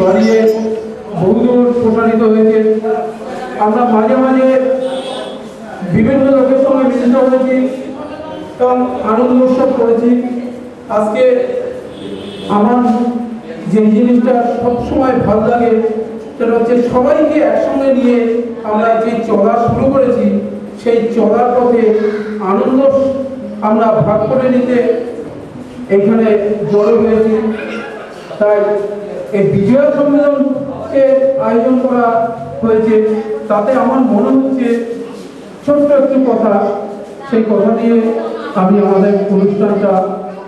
বাড়িয়ে বহুদূর প্রসারিত হয়েছে। আমরা মাঝে মাঝে বিভিন্ন লোকের সঙ্গে মিলিত হয়েছি এবং আনন্দ উৎসব করেছি। আজকে আমার যে জিনিসটা সবসময় ভালো লাগে সেটা হচ্ছে সবাইকে একসঙ্গে নিয়ে আমরা যে চলা শুরু করেছি, সেই চলার পথে আনন্দ আমরা ভাগ করে নিতে এখানে জড়ো হয়েছি। তাই এই বিজয়া সম্মেলনকে আয়োজন করা হয়েছে। তাতে আমার মনে হচ্ছে ছোট্ট একটি কথা, সেই কথা দিয়ে আমি আমাদের অনুষ্ঠানটা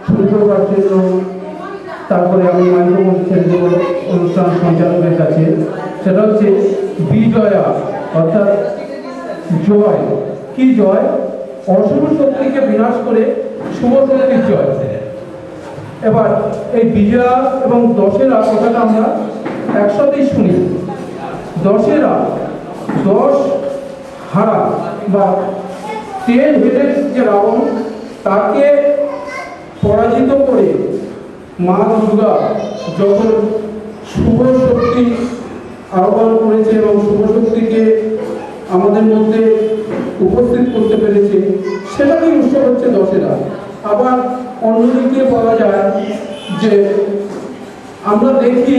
শুরু করবার জন্য তারপরে আমি মাইক্রোফোন ছেড়ে দেব অনুষ্ঠান সঞ্চালকের কাছে। সেটা হচ্ছে বিজয়া, অর্থাৎ জয়। কি জয়? অশুভ শক্তিকে বিনাশ করে শুভ শক্তির জয়। এবার এই বিজয়া এবং দশেরা কথাটা আমরা একসাথেই শুনি। দশেরা, 10 হারা বা 10 হেডেড যে রাবণ, তাকে পরাজিত করে মা দুর্গা যখন শুভ শক্তি আহ্বান করেছে এবং শুভ শক্তিকে আমাদের মধ্যে উপস্থিত করতে পেরেছে, সেটাকেই উৎসব হচ্ছে দশেরা। আবার অন্যদিকে বলা যায় যে আমরা দেখি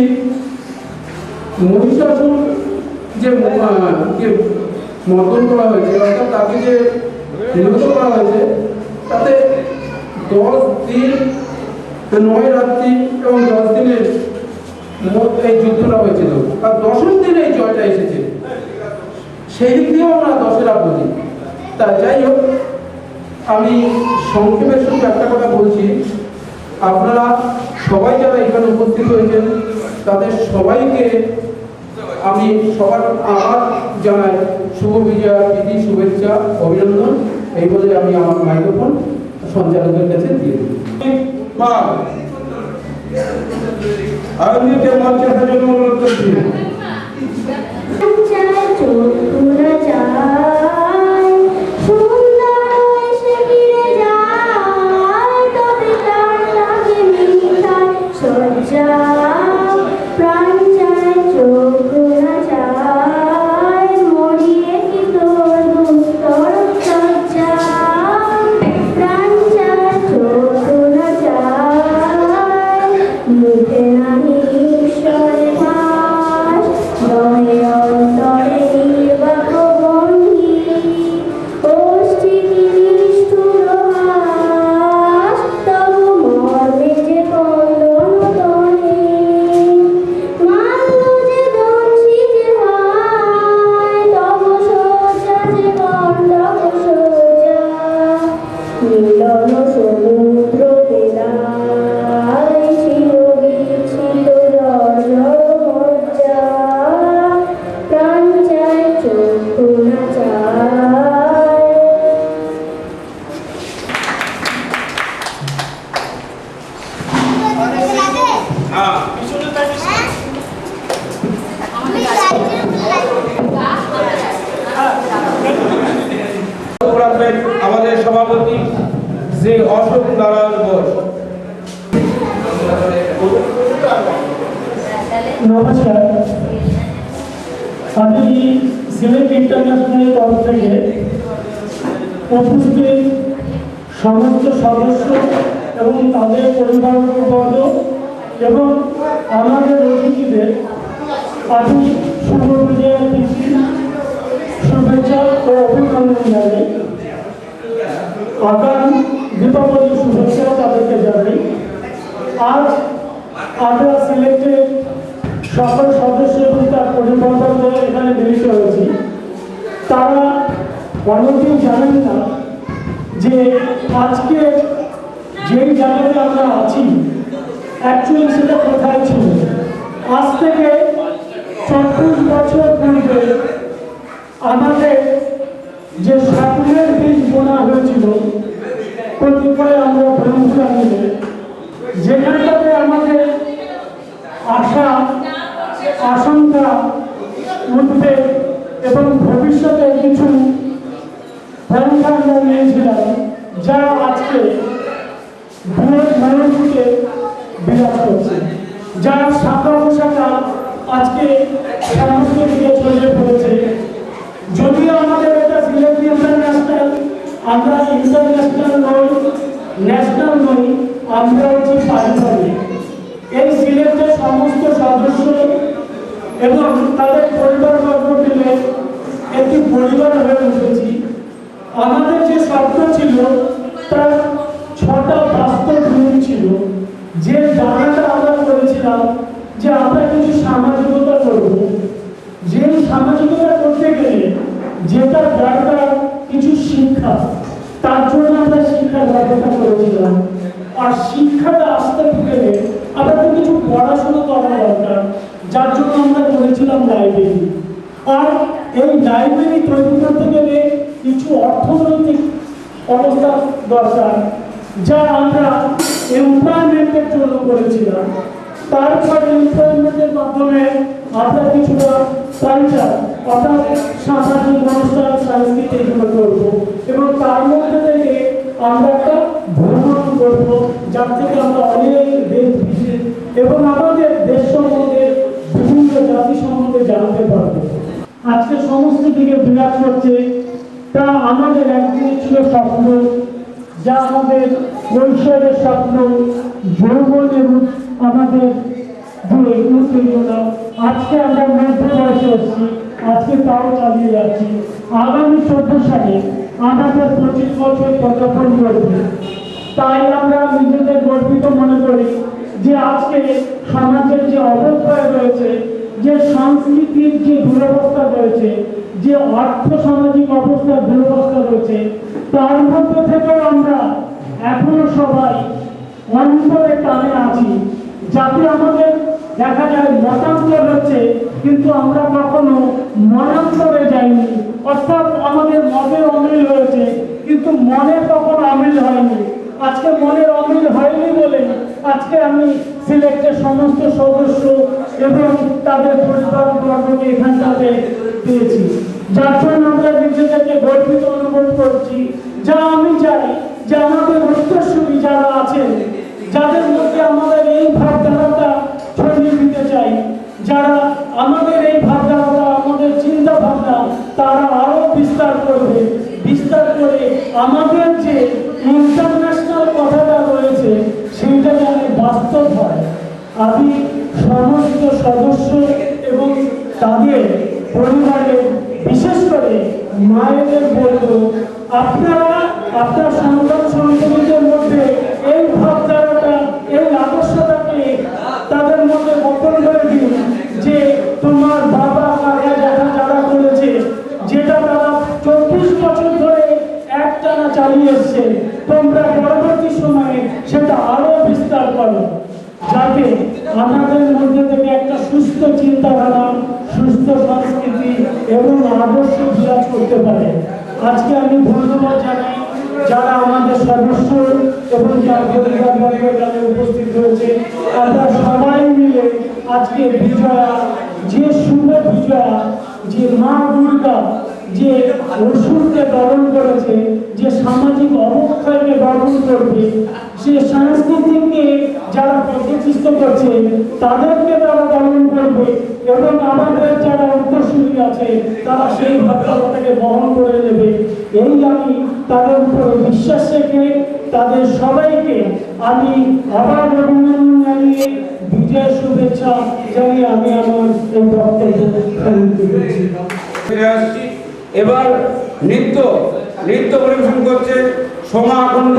মহিষাসুর যে মর্দন করা হয়েছে, অর্থাৎ তাকে যে নিহত করা হয়েছে, তাতে 10 দিন 9 রাত্রি এবং 10 দিনের এই যুদ্ধটা হয়েছিল, আর 10ম দিনে এই জয়টা এসেছে। সেই দিক দিয়েও আমরা দশেরা বলি। তা যাই হোক, আমি সংক্ষেপের সঙ্গে একটা কথা বলছি। আপনারা সবাই যারা এখানে উপস্থিত হয়েছেন, তাদের সবাইকে আমি সবার আবার জানাই শুভ বিজয়া, প্রীতি, শুভেচ্ছা, অভিনন্দন। এই বলে আমি আমার মাইক্রোফোন সঞ্চালকের কাছে দিয়ে দিই। আয়োজনকে মঞ্চে আসার জন্য অনুরোধ করছি। আমাদের সভাপতি শ্রী অশোক নারায়ণ ঘোষ। নমস্কার, আমি সিলেট ইন্টারন্যাশনালের তরফ থেকে উপস্থিত সমস্ত সদস্য এবং তাদের পরিবারবর্গ এবং আমাদের অতিথিদের আমি শুভ বিজয়া, শুভেচ্ছা ও অভিনন্দন জানাই। আগামী দীপাবলির শুভেচ্ছা তাদেরকে জানাই। আজ আমরা সিলেক্টেড সকল সদস্য এবং তার পরিবর্তন এখানে মিলিত হয়েছি। তারা অনেকেই জানেন না যে আজকে যেই জায়গাতে আমরা আছি অ্যাকচুয়ালি সেটা কোথায় ছিল। আজ থেকে 24 বছর পূর্বে আমাদের যে স্বপ্নের বীজ বোনা হয়েছিল কতিপয় আমরা বন্ধুরা মিলে, যেখানটাতে আমাদের আশা, আশঙ্কা, উদ্বেগ এবং ভবিষ্যতে কিছু পন্থা আমরা নিয়েছিলাম, যা আজকে মনোযোগে বিরাজ করছে, যার শাখা প্রশাখা আজকে সমস্ত দিকে ছড়িয়ে পড়েছে। যদিও আমাদের এটা সিলেট ইন্টারন্যাশনাল, আমরা ইন্টারন্যাশনাল নই, ন্যাশনাল নই, আমরা হচ্ছি পারিবারিক। এই সিলেটের সমস্ত সদস্য এবং তাদের পরিবারবর্গ মিলে একটি পরিবার হয়ে উঠেছি। আমাদের যে স্বপ্ন ছিল তার 6টা বাস্তব রূপ ছিল। যে জানাটা আমরা করেছিলাম যে আমরা কিছু সামাজিকতা করব, যে সামাজিকতা করতে গেলে যেটা দরকার কিছু শিক্ষা, তার জন্য আমরা শিক্ষার ব্যবস্থা করেছিলাম। আর শিক্ষাটা আসতে গেলে আমাদের কিছু পড়াশোনা করা দরকার, যার জন্য আমরা করেছিলাম লাইব্রেরি। আর এই লাইব্রেরি তৈরি করতে গেলে কিছু অর্থনৈতিক অবস্থা দরকার, যা আমরা এমপ্লয়মেন্টের জন্য করেছিলাম। তারপর এমপ্লয়মেন্টের মাধ্যমে আমরা কিছুটা কালচার অর্থাৎ সামাজিক অনুষ্ঠান সংস্কৃতি এগুলো করবো এবং তার মধ্যে থেকে আমরা একটা ভ্রমণ করবো, যার থেকে আমরা অনেক দেশ বিশেষ এবং আমাদের দেশ সম্বন্ধে বিভিন্ন জাতি সম্বন্ধে জানতে পারবো। আজকে সমস্ত দিকে বিরাজ করছে, তা আমাদের একদিন ছিল স্বপ্ন, যা আমাদের কৈশোরের স্বপ্ন, যৌবনের আমাদের উত্তেজনা। আজকে আমরা মধ্য বয়সে এসেছি, আজকে তাও চালিয়ে যাচ্ছি। আগামী 14 সালে আমাদের 25 বছর পদার্পণ করবে। তাই আমরা নিজেদের গর্বিত মনে করি যে আজকে সমাজের যে অবক্ষয় রয়েছে, যে সংস্কৃতির যে দুরবস্থা রয়েছে, যে অর্থ সামাজিক অবস্থার দুরবস্থা রয়েছে, তার মধ্যে থেকেও আমরা এখনো সবাই অন্তরে টানে আছি, যাতে আমাদের দেখা যায় মতান্তর হচ্ছে কিন্তু আমরা কখনো মনান্তরে যাইনি। অর্থাৎ আমাদের মতের অমিল হয়েছে কিন্তু মনে কখনো অমিল হয়নি। আজকে মনের অমিল হয়নি বলে আজকে আমি সিলেক্টের সমস্ত সদস্য এবং তাদের পরিবারবর্গকে এখানটাতে পেয়েছি, যার জন্য আমরা নিজেদেরকে গর্বিত অনুভব করছি। যা আমি চাই যে আমাদের উত্তরসূরি যারা আছেন, যাদের মধ্যে আমাদের এই ভাবধারাটা ছড়িয়ে দিতে চাই, যারা আমাদের এই ভাবধারাটা আমাদের চিন্তা ভাবনা তারা আরো বিস্তার করবে, বিস্তার করে আমাদের যে ইন্টারন্যাশনাল কথাটা রয়েছে সেইটা যেন বাস্তব হয়। আমি সমস্ত সদস্য এবং তাদের পরিবারের বিশেষ করে মায়েদের বলবো, আপনারা আপনার সন্তান সন্ততিদের মধ্যে এই ভাবধারাটা, এই আদর্শটাকে তাদের মধ্যে বপন করে দিন যে তোমার বাবা কাকা যারা করেছে, যেটা তারা 24 বছর ধরে একটানা চালিয়ে এসছে, তোমরা পরবর্তী সময়ে সেটা আরো বিস্তার করো, যাতে আমাদের মধ্যে থেকে একটা সুস্থ চিন্তাধারা, সুস্থ সংস্কৃতি এবং আদর্শ বিরাজ করতে পারে। আজকে আমি ধন্যবাদ জানাই যারা আমাদের সদস্য এবং যারা পরিবারবর্গের উপস্থিত হয়েছে। আমরা সবাই মিলে আজকে বিজয়া, যে শুভ বিজয়া, যে মা দুর্গা যে অসুরকে দমন করেছে, যে সামাজিক অবক্ষয়কে দমন করবে, যে সংস্কৃতিকে যারা প্রতিষ্ঠিত করছে তাদেরকে তারা দমন করবে এবং আমাদের যারা উত্তরসূরি আছে তারা সেই ভাবনাটাকে বহন করে নেবে। এই আমি তাদের উপরে বিশ্বাস রেখে তাদের সবাইকে আমি আবার অভিনন্দন জানিয়ে বিজয় শুভেচ্ছা জানিয়ে আমি আমার এই বক্তব্য ফিরে আসছি। এবার নৃত্য পরিবেশন করছে সোমা আখন্ড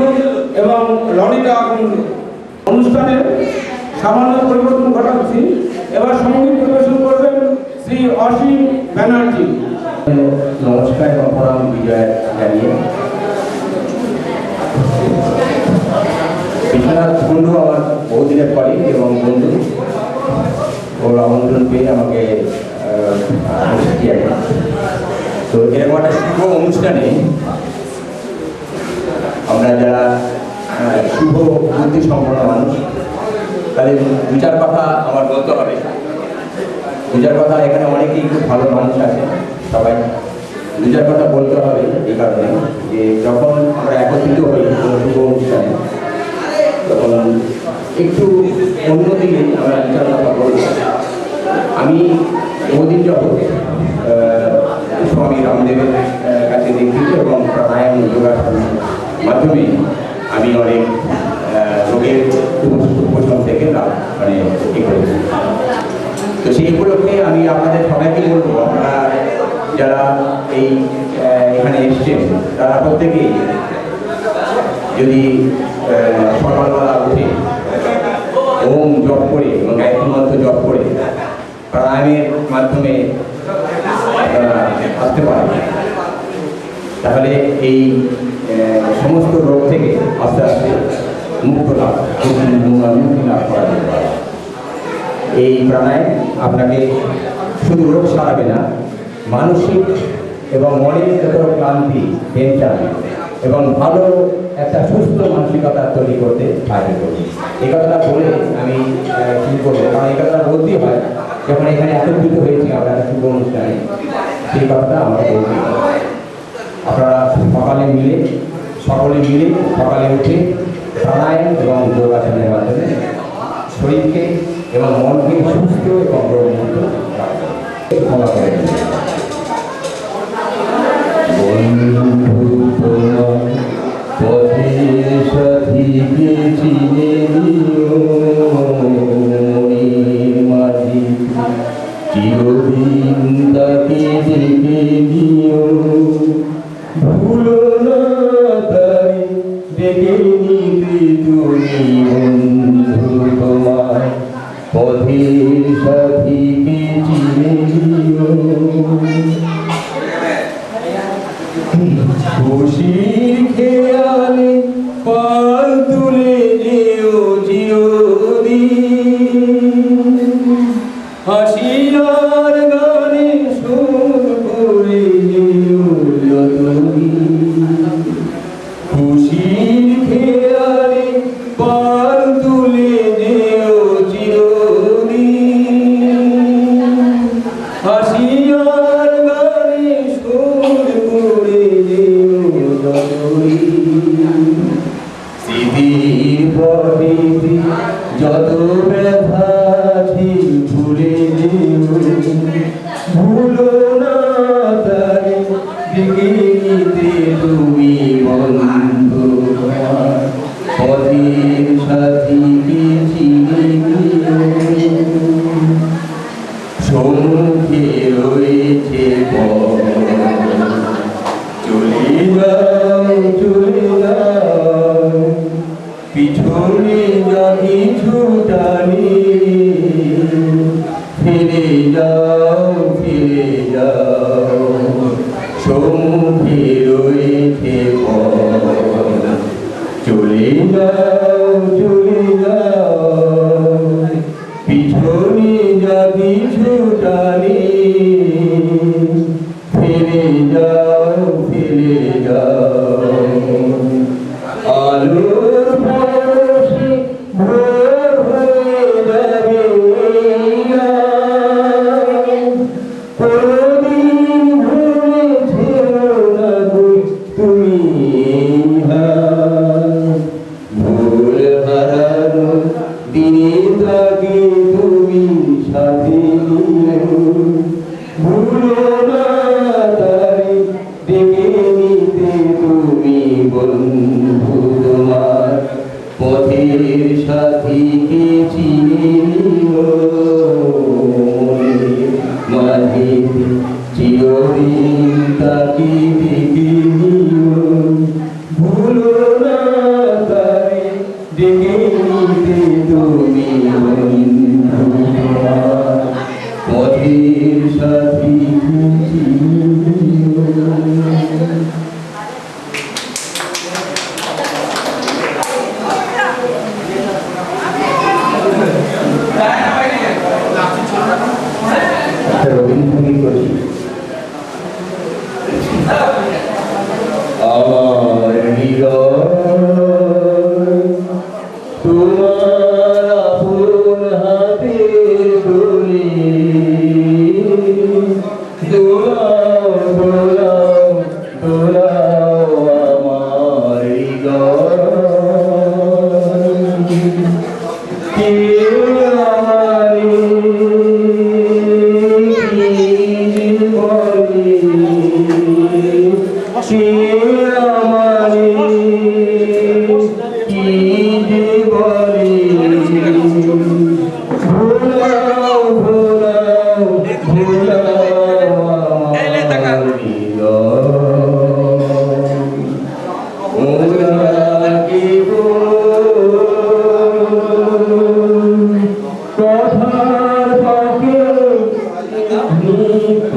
এবং ললিতা আখন্ড। অনুষ্ঠানের সামান্য পরিবর্তন ঘটাচ্ছি। এবার সঙ্গীত পরিবেশন করবেন শ্রী অসীম ব্যানার্জি। নমস্কার এবং প্রণাম বিজয় জানিয়ে, বিশ্বনাথ কুণ্ডু আমার বহুদিনের কলিগ এবং বন্ধু, ওর আমন্ত্রণ পেয়ে আমাকে তো এরকম একটা শুভ অনুষ্ঠানে আমরা যারা শুভ বুদ্ধি সম্পন্ন মানুষ তাদের দু চার কথা আমার বলতে হবে। দু চার কথা, এখানে অনেকেই খুব ভালো মানুষ আছে, সবাই দু চার কথা বলতে হবে এই কারণে যে যখন আমরা একত্রিত হই কোনো শুভ অনুষ্ঠানে তখন একটু অন্যদিকে আমরা দু চার কথা বলতে আমি বহুদিন যাবৎ স্বামী রামদেবের কাছে দীক্ষিত এবং প্রাণায়াম যোগাসনের মাধ্যমে আমি অনেক রোগের উপশম থেকে লাভ এ করেছি। তো সেই উপলক্ষে আমি আপনাদের সবাইকে বলবো, আপনারা যারা এখানে এসছেন তারা প্রত্যেকেই যদি সকালবেলা উঠে ওম জপ করে এবং গায়ত্রী মন্ত্র জপ করে প্রাণায়ামের মাধ্যমে আসতে পারে, তাহলে এই সমস্ত রোগ থেকে আস্তে আস্তে মুক্তি লাভ করা যেতে পারে। এই প্রাণায়াম আপনাকে শুধু রোগ সারাবে না, মানসিক এবং মনের যত ক্লান্তি, টেনশন এবং ভালো একটা সুস্থ মানসিকতা তৈরি করতে সাহায্য করবে। এই কথাটা বলে আমি শুরু করবো, কারণ এই কথাটা বলতেই হয় যখন এখানে একত্রিত হয়েছি আমরা একটা শুভ অনুষ্ঠানে, সেই কথাটা আমরা বলতে। আপনারা সকলে মিলে সকালে উঠে প্রাণায়াম এবং যোগাসনের মাধ্যমে শরীরকে এবং মনকে সুস্থ এবং রোগমুক্ত ক্ষমা করে। পথে সাথীকে চিনে মাঝি চিরদিন তাকে দেখে নিও, ভুলো না তাই দেখে নিতে তুমি বন্ধু তোমার পথের সাথীকে চিনে নিও। খুশির খেয়ালে পাল তুলে যেও চিরদিন, হাসিয়ার গানে সুর করে যেও যতদিন। খুশির খেয়ালে পাল তুলে যেও চিরদিন, হাসিয়ার গানে সুর করে যেও যতদিন। স্মৃতির পথে যত ব্যথা ছিল ভুলে যেও, ভুলো না তাই দেখে নিতে তুমি বন্ধু পথের সাথীকে চিনে নিও। সম্মুখে রয়েছে পথ, চলে যাও পিছনে যা কিছু টানে, ফিরে যাও সম্মুখে রয়েছে পথ, চলে যাও পিছনে যা কিছু টানে, ফিরে যাও আলোর পরশে ভোর হয়ে যাবে কোনদিন ভুলেছো না তুমি ভুল হারানো দিনে তাকে তুমি সাথে নিও, ভুলো না তারে দেখে নিতে তুমি বন্ধু তোমার পথের সাথীকে চিনে নিও। মাঝে চিরদিন তাকে দেখে নিও, ভুলো না তারে দেখে নিতে তুমি বন্ধু তোমার পথের সাথীকে চিনে নিও। রবীন্দ্রসঙ্গীত করছি। সে আমারে কি যে বলে ভোলাও ভোলাও ভোলাও আমার হৃদয় ওরা কেবল কথার ফাঁকে নিত্য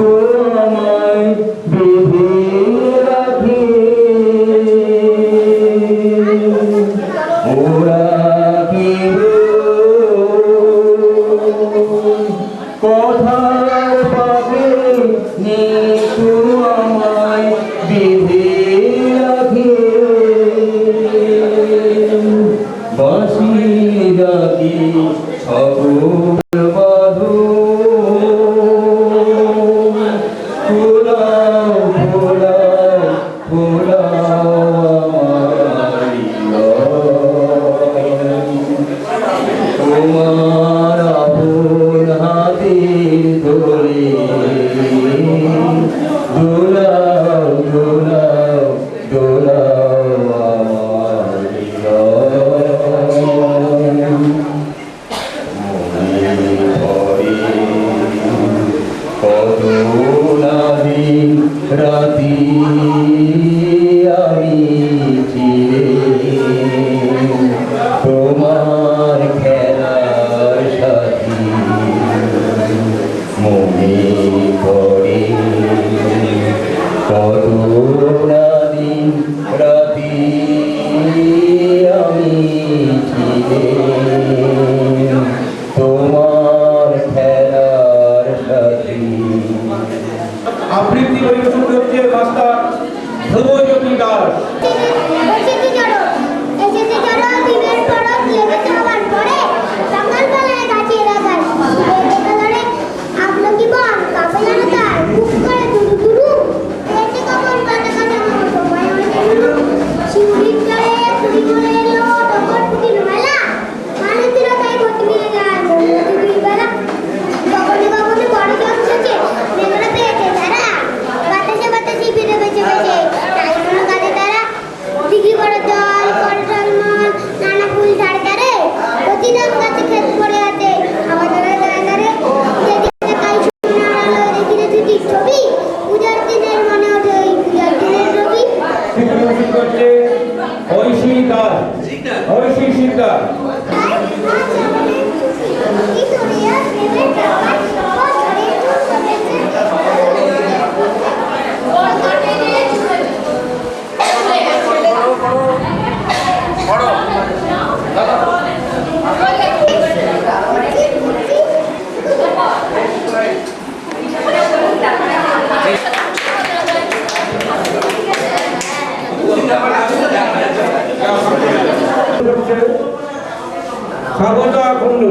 আমায় বেঁধে রাখে ওরা কেবল কথার ফাঁকে নিত্য আমায় বেঁধে রাখে বাঁশি ডাকে সকল বাধো ভোলাও ভোলাও ভোলাও আমার হৃদয়। তোমার আপন হাতের ধরে দোলাও দোলাও দোলাও আমার হৃদয়। মনে পড়ে কত দিন রাতি আমি চিরে তোমার খেলার সাথী মনে পড়ে কত দিন রাতি আমি চিরে তোমার খেলার সাথী। আবৃত্তি পরিবেশন করছে মাস্টার ধ্রুবজ্যোতি দাস। ঐশী দাস, ঐশী শিকদার। স্বাগতা কুণ্ডু।